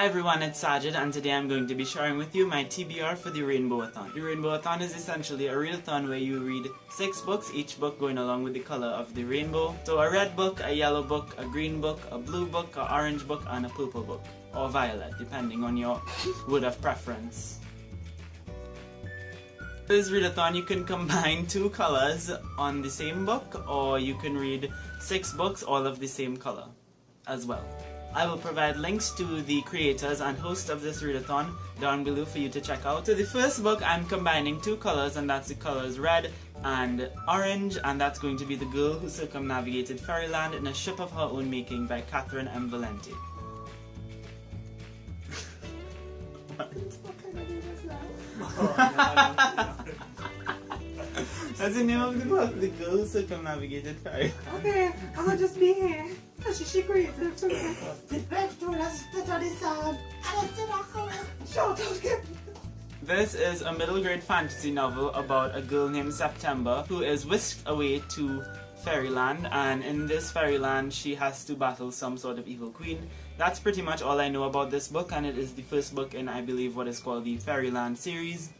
Hi everyone, it's Sajid, and today I'm going to be sharing with you my TBR for the Rainbowathon. The Rainbowathon is essentially a readathon where you read 6 books, each book going along with the color of the rainbow. So a red book, a yellow book, a green book, a blue book, an orange book, and a purple book. Or violet, depending on your wood of preference. For this readathon, you can combine 2 colors on the same book, or you can read 6 books all of the same color as well. I will provide links to the creators and hosts of this readathon down below for you to check out. So the first book, I'm combining 2 colors, and that's the colors red and orange, and that's going to be The Girl Who Circumnavigated Fairyland in a Ship of Her Own Making by Catherine M. Valente. That's the name of the book, The Girl Who Circumnavigated Fairyland. Okay, I'm gonna just be here. She created it for me. The bedroom has split on his arm, and it's in a color. Shout out, get This is a middle grade fantasy novel about a girl named September who is whisked away to Fairyland, and in this Fairyland she has to battle some sort of evil queen. That's pretty much all I know about this book, and it is the first book in, I believe, what is called the Fairyland series.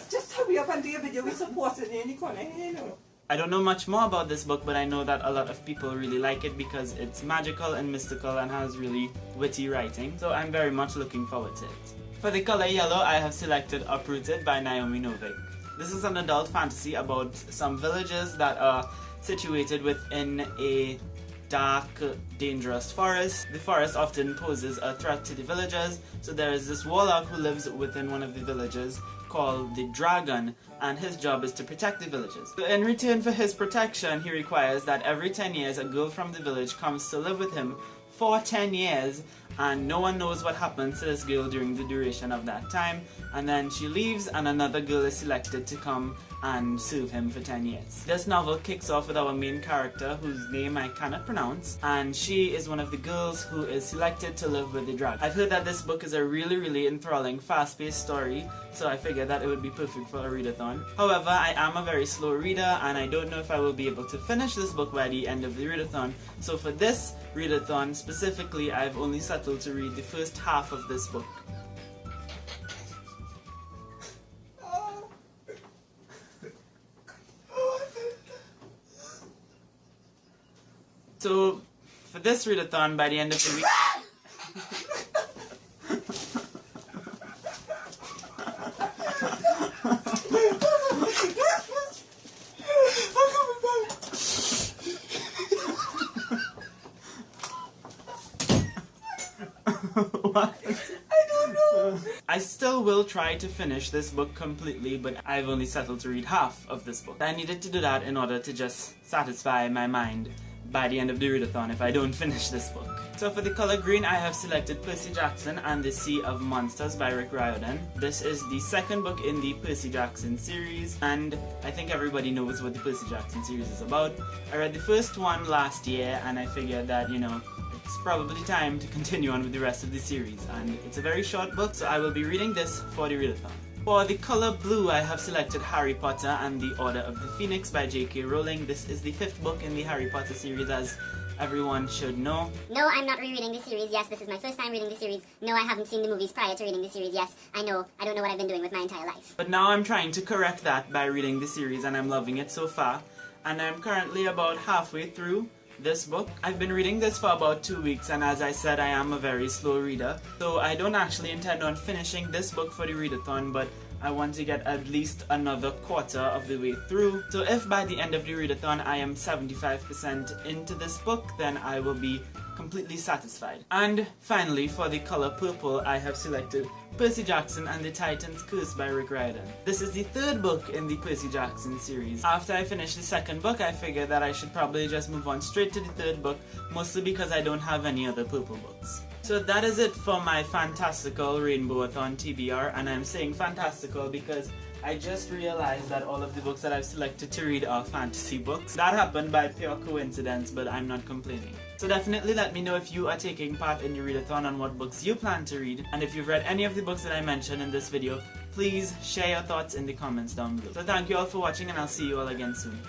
Just hurry up and do your video. We support it in the corner, you know. I don't know much more about this book, but I know that a lot of people really like it because it's magical and mystical and has really witty writing, so I'm very much looking forward to it. For the color yellow, I have selected Uprooted by Naomi Novik. This is an adult fantasy about some villages that are situated within a dark, dangerous forest. The forest often poses a threat to the villagers, so there is this warlock who lives within one of the villages called the Dragon, and his job is to protect the villagers. So in return for his protection, he requires that every 10 years a girl from the village comes to live with him for 10 years, and no one knows what happens to this girl during the duration of that time, and then she leaves and another girl is selected to come and serve him for 10 years. This novel kicks off with our main character, whose name I cannot pronounce, and she is one of the girls who is selected to live with the dragon. I've heard that this book is a really enthralling, fast-paced story, so I figured that it would be perfect for a readathon. However, I am a very slow reader, and I don't know if I will be able to finish this book by the end of the readathon, so for this readathon specifically, I've only settled to read the first half of this book. So, for this readathon, by the end of the week... What? I don't know. I still will try to finish this book completely, but I've only settled to read half of this book. I needed to do that in order to just satisfy my mind by the end of the readathon if I don't finish this book. So for the color green, I have selected Percy Jackson and the Sea of Monsters by Rick Riordan. This is the second book in the Percy Jackson series, and I think everybody knows what the Percy Jackson series is about. I read the first one last year, and I figured that, you know, it's probably time to continue on with the rest of the series, and it's a very short book, so I will be reading this for the readathon. For the color blue, I have selected Harry Potter and the Order of the Phoenix by J.K. Rowling. This is the 5th book in the Harry Potter series, as everyone should know. No, I'm not rereading the series. Yes, this is my first time reading the series. No, I haven't seen the movies prior to reading the series. Yes, I know. I don't know what I've been doing with my entire life. But now I'm trying to correct that by reading the series, and I'm loving it so far. And I'm currently about halfway through this book. I've been reading this for about 2 weeks, and as I said, I am a very slow reader. So I don't actually intend on finishing this book for the readathon, but I want to get at least another quarter of the way through. So if by the end of the readathon I am 75% into this book, then I will be completely satisfied. And finally, for the color purple, I have selected Percy Jackson and the Titan's Curse by Rick Riordan. This is the 3rd book in the Percy Jackson series. After I finish the 2nd book, I figured that I should probably just move on straight to the 3rd book, mostly because I don't have any other purple books. So that is it for my fantastical Rainbowathon TBR, and I'm saying fantastical because I just realized that all of the books that I've selected to read are fantasy books. That happened by pure coincidence, but I'm not complaining. So definitely let me know if you are taking part in the readathon and what books you plan to read, and if you've read any of the books that I mentioned in this video, please share your thoughts in the comments down below. So thank you all for watching, and I'll see you all again soon.